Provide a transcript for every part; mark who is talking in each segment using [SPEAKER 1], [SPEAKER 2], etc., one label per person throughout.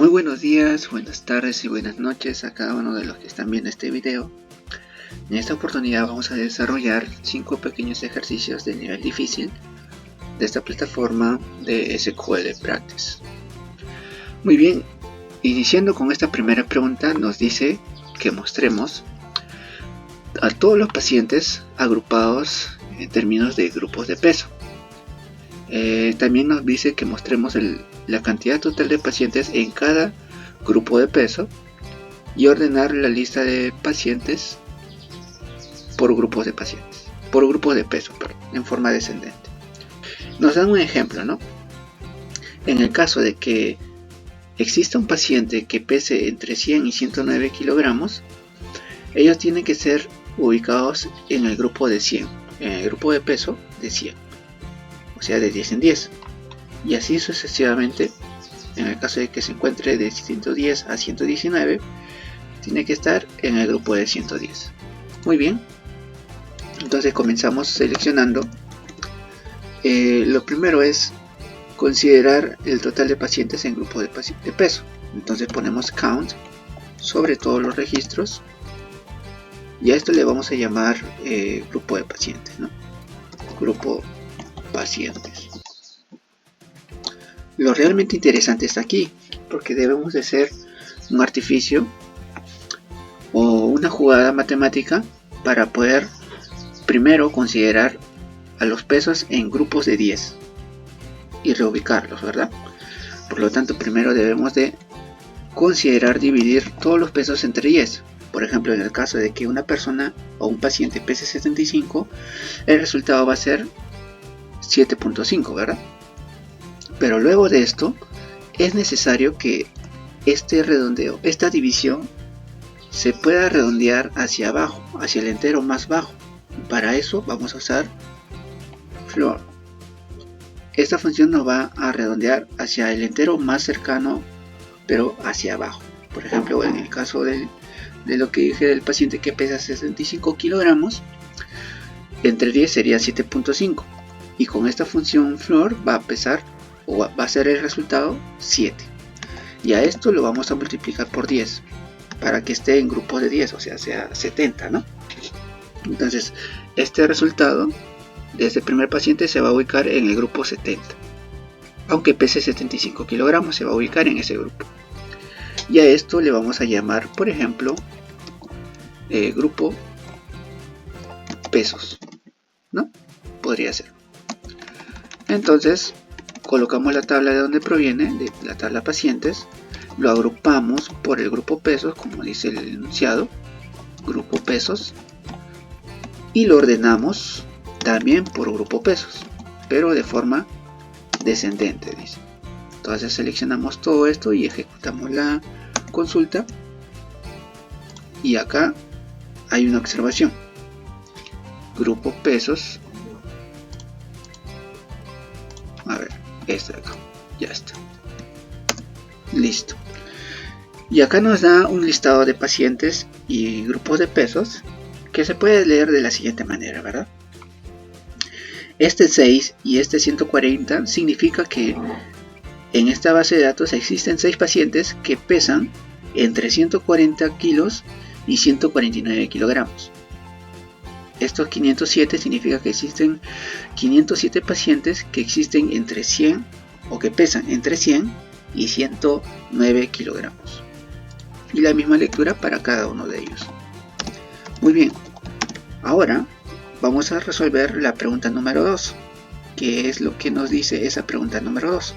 [SPEAKER 1] Muy buenos días, buenas tardes y buenas noches a cada uno de los que están viendo este video. En esta oportunidad vamos a desarrollar 5 pequeños ejercicios de nivel difícil de esta plataforma de SQL Practice. Muy bien, iniciando con esta primera pregunta, nos dice que mostremos a todos los pacientes agrupados en términos de grupos de peso. También nos dice que mostremos la cantidad total de pacientes en cada grupo de peso y ordenar la lista de pacientes por grupos de pacientes, por grupos de peso, en forma descendente. Nos dan un ejemplo, ¿no? En el caso de que exista un paciente que pese entre 100 y 109 kilogramos, ellos tienen que ser ubicados en el grupo de 100, en el grupo de peso de 100, o sea de 10 en 10, y así sucesivamente. En el caso de que se encuentre de 110 a 119, tiene que estar en el grupo de 110. Muy bien, entonces comenzamos seleccionando. Lo primero es considerar el total de pacientes en grupo de peso. Entonces ponemos count sobre todos los registros y a esto le vamos a llamar grupo de pacientes, ¿no? Grupo pacientes. Lo realmente interesante está aquí, porque debemos de hacer un artificio o una jugada matemática para poder primero considerar a los pesos en grupos de 10 y reubicarlos, ¿verdad? Por lo tanto, primero debemos de considerar dividir todos los pesos entre 10. Por ejemplo, en el caso de que una persona o un paciente pese 75, el resultado va a ser 7.5, ¿verdad? Pero luego de esto, es necesario que este redondeo, esta división, se pueda redondear hacia abajo, hacia el entero más bajo. Para eso vamos a usar floor. Esta función nos va a redondear hacia el entero más cercano, pero hacia abajo. Por ejemplo, en el caso de lo que dije del paciente que pesa 65 kilogramos, entre 10 sería 7.5. Y con esta función floor va a pesar, o va a ser el resultado 7. Y a esto lo vamos a multiplicar por 10 para que esté en grupo de 10, o sea 70, ¿no? Entonces este resultado de este primer paciente se va a ubicar en el grupo 70. Aunque pese 75 kilogramos, se va a ubicar en ese grupo. Y a esto le vamos a llamar, por ejemplo, grupo pesos, ¿no? Podría ser. Entonces colocamos la tabla de donde proviene, de la tabla pacientes, lo agrupamos por el grupo pesos, como dice el enunciado, grupo pesos, y lo ordenamos también por grupo pesos, pero de forma descendente, dice. Entonces seleccionamos todo esto y ejecutamos la consulta, y acá hay una observación: grupo pesos, a ver, este de acá, ya está, listo. Y acá nos da un listado de pacientes y grupos de pesos que se puede leer de la siguiente manera, ¿verdad? Este 6 y este 140 significa que en esta base de datos existen 6 pacientes que pesan entre 140 kilos y 149 kilogramos. Estos 507 significa que existen 507 pacientes que existen entre 100 o que pesan entre 100 y 109 kilogramos. Y la misma lectura para cada uno de ellos. Muy bien, ahora vamos a resolver la pregunta número 2. ¿Qué es lo que nos dice esa pregunta número 2?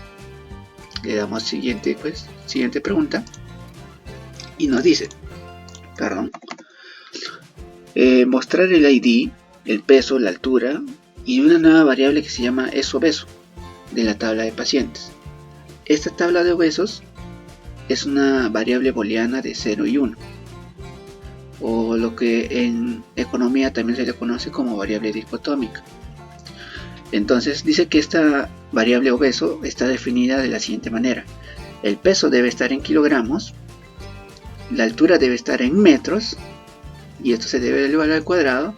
[SPEAKER 1] Le damos siguiente pregunta y nos dice, mostrar el ID, el peso, la altura y una nueva variable que se llama S-obeso de la tabla de pacientes. Esta tabla de obesos es una variable booleana de 0 y 1, o lo que en economía también se le conoce como variable dicotómica. Entonces dice que esta variable obeso está definida de la siguiente manera: el peso debe estar en kilogramos, la altura debe estar en metros, y esto se debe elevar al cuadrado,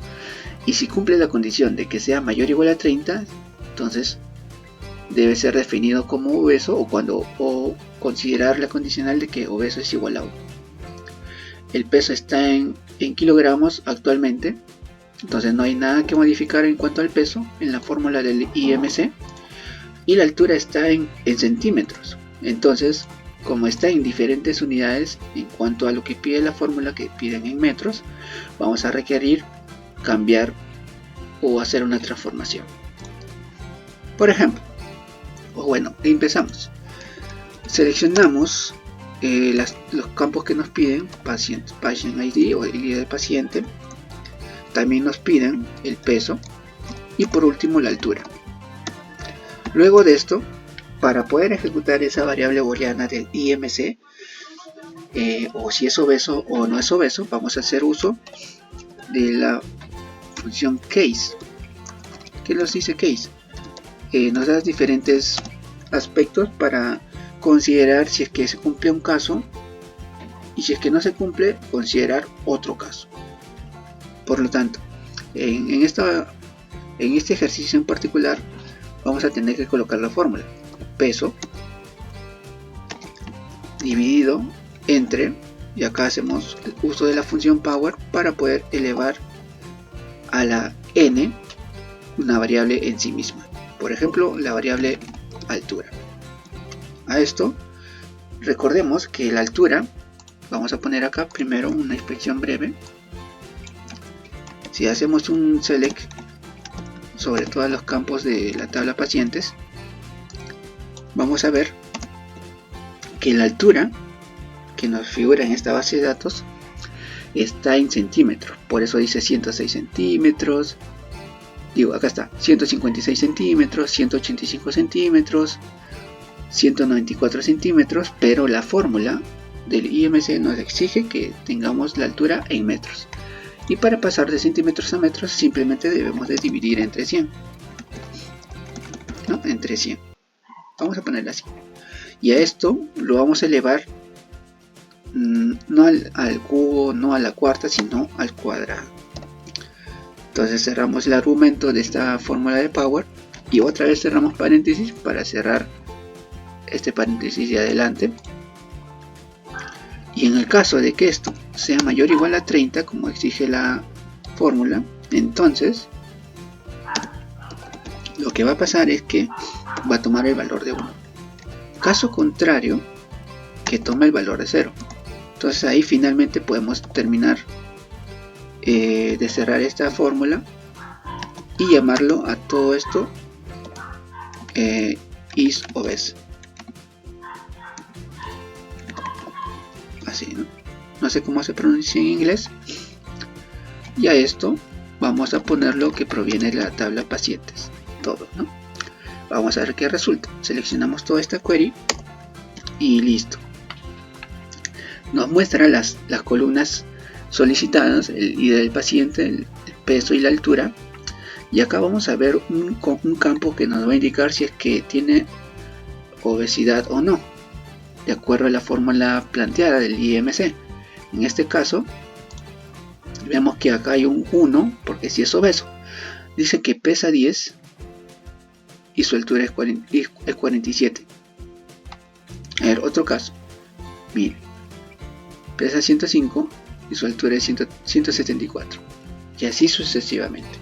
[SPEAKER 1] y si cumple la condición de que sea mayor o igual a 30, entonces debe ser definido como obeso o considerar la condicional de que obeso es igual a 1. El peso está en kilogramos actualmente, entonces no hay nada que modificar en cuanto al peso en la fórmula del IMC, y la altura está en centímetros. Entonces, como está en diferentes unidades en cuanto a lo que pide la fórmula, que piden en metros, vamos a requerir cambiar o hacer una transformación. Por ejemplo, empezamos. Seleccionamos los campos que nos piden: patient ID o el ID del paciente. También nos piden el peso y por último la altura. Luego de esto, para poder ejecutar esa variable booleana del IMC, o si es obeso o no es obeso, vamos a hacer uso de la función case. ¿Qué nos dice case? Nos da diferentes aspectos para considerar si es que se cumple un caso, y si es que no se cumple, considerar otro caso. Por lo tanto, en este ejercicio en particular vamos a tener que colocar la fórmula: peso dividido entre, y acá hacemos el uso de la función power para poder elevar a la n una variable en sí misma, por ejemplo la variable altura. A esto recordemos que la altura, vamos a poner acá primero una inspección breve. Si hacemos un select sobre todos los campos de la tabla pacientes, vamos a ver que la altura que nos figura en esta base de datos está en centímetros. Por eso dice 106 centímetros. Acá está 156 centímetros, 185 centímetros, 194 centímetros, pero la fórmula del IMC nos exige que tengamos la altura en metros. Y para pasar de centímetros a metros simplemente debemos de dividir entre 100. ¿No? Entre 100. Vamos a ponerlo así. Y a esto lo vamos a elevar no al cubo, no a la cuarta, sino al cuadrado. Entonces cerramos el argumento de esta fórmula de power y otra vez cerramos paréntesis para cerrar este paréntesis de adelante. Y en el caso de que esto sea mayor o igual a 30, como exige la fórmula, entonces lo que va a pasar es que va a tomar el valor de 1. Caso contrario, que tome el valor de 0. Entonces ahí finalmente podemos terminar de cerrar esta fórmula y llamarlo a todo esto is obese. Así, ¿no? No sé cómo se pronuncia en inglés. Y a esto vamos a poner lo que proviene de la tabla pacientes. Todo, ¿no? Vamos a ver qué resulta. Seleccionamos toda esta query y listo. Nos muestra las columnas solicitadas: el ID del paciente, el peso y la altura. Y acá vamos a ver un campo que nos va a indicar si es que tiene obesidad o no, de acuerdo a la fórmula planteada del IMC. En este caso vemos que acá hay un 1 porque si es obeso. Dice que pesa 10 y su altura es 47. A ver, otro caso. Mire, pesa 105 y su altura es 174. Y así sucesivamente.